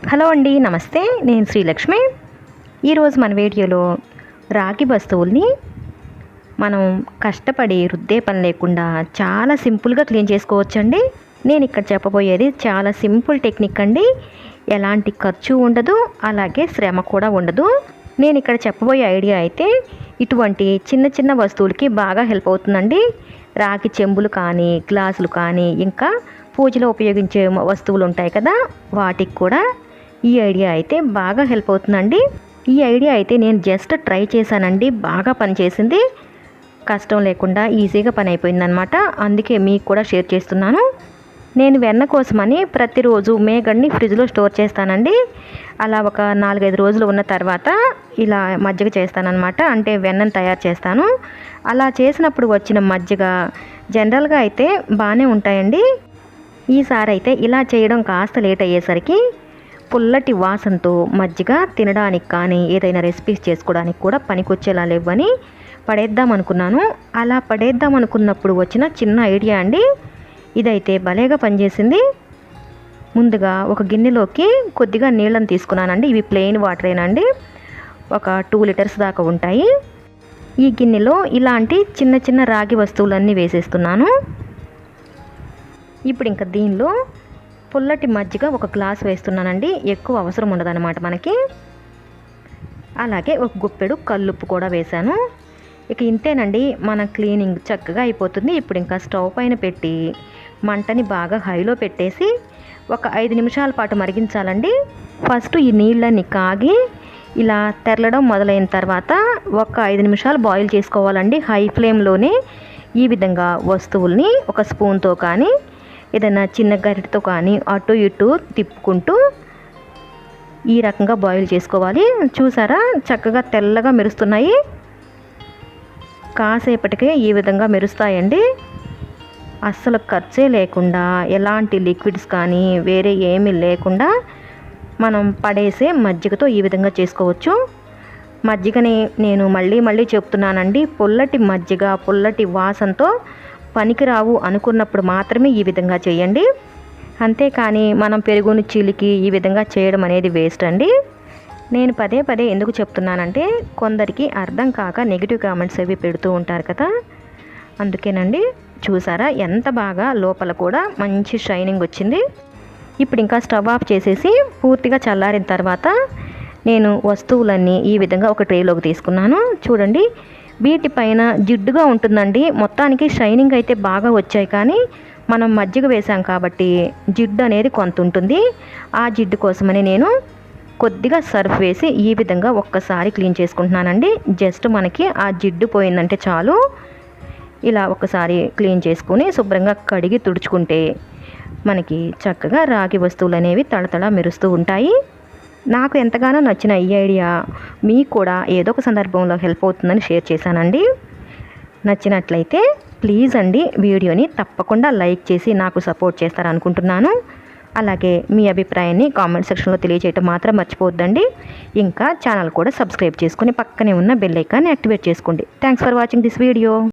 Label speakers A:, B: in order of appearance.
A: Hello అండి, నమస్తే. నేను శ్రీలక్ష్మి. ఈరోజు మన వీడియోలో రాగి వస్తువుల్ని మనం కష్టపడి రుద్దే పని లేకుండా చాలా సింపుల్గా క్లీన్ చేసుకోవచ్చండి. నేను ఇక్కడ చెప్పబోయేది చాలా సింపుల్ టెక్నిక్ అండి. ఎలాంటి ఖర్చు ఉండదు, అలాగే శ్రమ కూడా ఉండదు. నేను ఇక్కడ చెప్పబోయే ఐడియా అయితే ఇటువంటి చిన్న చిన్న వస్తువులకి బాగా హెల్ప్ అవుతుందండి. రాగి చెంబులు కానీ, గ్లాసులు కానీ, ఇంకా పూజలో ఉపయోగించే వస్తువులు ఉంటాయి కదా, వాటికి కూడా ఈ ఐడియా అయితే బాగా హెల్ప్ అవుతుందండి. ఈ ఐడియా అయితే నేను జస్ట్ ట్రై చేశానండి, బాగా పనిచేసింది. కష్టం లేకుండా ఈజీగా పని అయిపోయిందనమాట. అందుకే మీకు కూడా షేర్ చేస్తున్నాను. నేను వెన్న కోసమని ప్రతిరోజు మేగడ్ని ఫ్రిడ్జ్లో స్టోర్ చేస్తానండి. అలా ఒక 4-5 రోజులు ఉన్న తర్వాత ఇలా మజ్జిగ చేస్తానన్నమాట. అంటే వెన్నను తయారు చేస్తాను. అలా చేసినప్పుడు వచ్చిన మజ్జిగ జనరల్గా అయితే బాగానే ఉంటాయండి. ఈసారి అయితే ఇలా చేయడం కాస్త లేట్ అయ్యేసరికి పుల్లటి వాసనతో మజ్జిగ తినడానికి కానీ, ఏదైనా రెసిపీస్ చేసుకోవడానికి కూడా పనికొచ్చేలా లేవని పడేద్దాం అనుకున్నాను. అలా పడేద్దాం అనుకున్నప్పుడు వచ్చిన చిన్న ఐడియా అండి. ఇదైతే భలేగా పనిచేసింది. ముందుగా ఒక గిన్నెలోకి కొద్దిగా నీళ్ళని తీసుకున్నానండి. ఇవి ప్లెయిన్ వాటరేనండి. ఒక 2 లీటర్స్ దాకా ఉంటాయి. ఈ గిన్నెలో ఇలాంటి చిన్న చిన్న రాగి వస్తువులన్నీ వేసేస్తున్నాను. ఇప్పుడు ఇంకా దీనిలో పుల్లటి మజ్జిగ ఒక గ్లాస్ వేస్తున్నానండి. ఎక్కువ అవసరం ఉండదన్నమాట మనకి. అలాగే ఒక గుప్పెడు కల్లుప్పు కూడా వేశాను. ఇక ఇంతేనండి, మన క్లీనింగ్ చక్కగా అయిపోతుంది. ఇప్పుడు ఇంకా స్టవ్ పైన పెట్టి మంటని బాగా హైలో పెట్టేసి ఒక 5 నిమిషాల పాటు మరిగించాలండి. ఫస్ట్ ఈ నీళ్ళని కాగి ఇలా తెరలడం మొదలైన తర్వాత ఒక 5 నిమిషాలు బాయిల్ చేసుకోవాలండి. హై ఫ్లేమ్లోనే ఈ విధంగా వస్తువుల్ని ఒక స్పూన్తో కానీ, ఏదైనా చిన్న గరిటెతో కానీ అటు ఇటు తిప్పుకుంటూ ఈ రకంగా బాయిల్ చేసుకోవాలి. చూసారా, చక్కగా తెల్లగా మెరుస్తున్నాయి. కాసేపటికే ఈ విధంగా మెరుస్తాయండి. అస్సలు ఖర్చే లేకుండా, ఎలాంటి లిక్విడ్స్ కానీ వేరే ఏమీ లేకుండా మనం పడేసే మజ్జిగతో ఈ విధంగా చేసుకోవచ్చు. మజ్జిగని నేను మళ్ళీ చెప్తున్నానండి, పుల్లటి మజ్జిగ పుల్లటి వాసనతో పనికిరావు అనుకున్నప్పుడు మాత్రమే ఈ విధంగా చేయండి. అంతేకాని మనం పెరుగుని చిలికి ఈ విధంగా చేయడం అనేది వేస్ట్ అండి. నేను పదే ఎందుకు చెప్తున్నానంటే, కొందరికి అర్థం కాక నెగిటివ్ కామెంట్స్ అవి పెడుతూ ఉంటారు కదా, అందుకేనండి. చూసారా ఎంత బాగా లోపల కూడా మంచి షైనింగ్ వచ్చింది. ఇప్పుడు ఇంకా స్టవ్ ఆఫ్ చేసేసి పూర్తిగా చల్లారిన తర్వాత నేను వస్తువులన్నీ ఈ విధంగా ఒక ట్రేలోకి తీసుకున్నాను. చూడండి, వీటిపైన జిడ్డుగా ఉంటుందండి. మొత్తానికి షైనింగ్ అయితే బాగా వచ్చాయి, కానీ మనం మజ్జిగ వేసాం కాబట్టి జిడ్డు అనేది కొంత ఉంటుంది. ఆ జిడ్డు కోసమని నేను కొద్దిగా సర్ఫ్ వేసి ఈ విధంగా ఒక్కసారి క్లీన్ చేసుకుంటున్నానండి. జస్ట్ మనకి ఆ జిడ్డు పోయిందంటే చాలు. ఇలా ఒక్కసారి క్లీన్ చేసుకుని శుభ్రంగా కడిగి తుడుచుకుంటే మనకి చక్కగా రాగి వస్తువులు అనేవి తళతళ మెరుస్తూ ఉంటాయి. నాకు ఎంతగానో నచ్చిన ఈ ఐడియా మీకు కూడా ఏదో ఒక సందర్భంలో హెల్ప్ అవుతుందని షేర్ చేశానండి. నచ్చినట్లయితే ప్లీజ్ అండి, వీడియోని తప్పకుండా లైక్ చేసి నాకు సపోర్ట్ చేస్తారనుకుంటున్నాను. అలాగే మీ అభిప్రాయాన్ని కామెంట్ సెక్షన్లో తెలియజేయటం మాత్రం మర్చిపోవద్దండి. ఇంకా ఛానల్ కూడా సబ్స్క్రైబ్ చేసుకుని పక్కనే ఉన్న బెల్ ఐకాన్ని యాక్టివేట్ చేసుకోండి. Thanks for watching this video.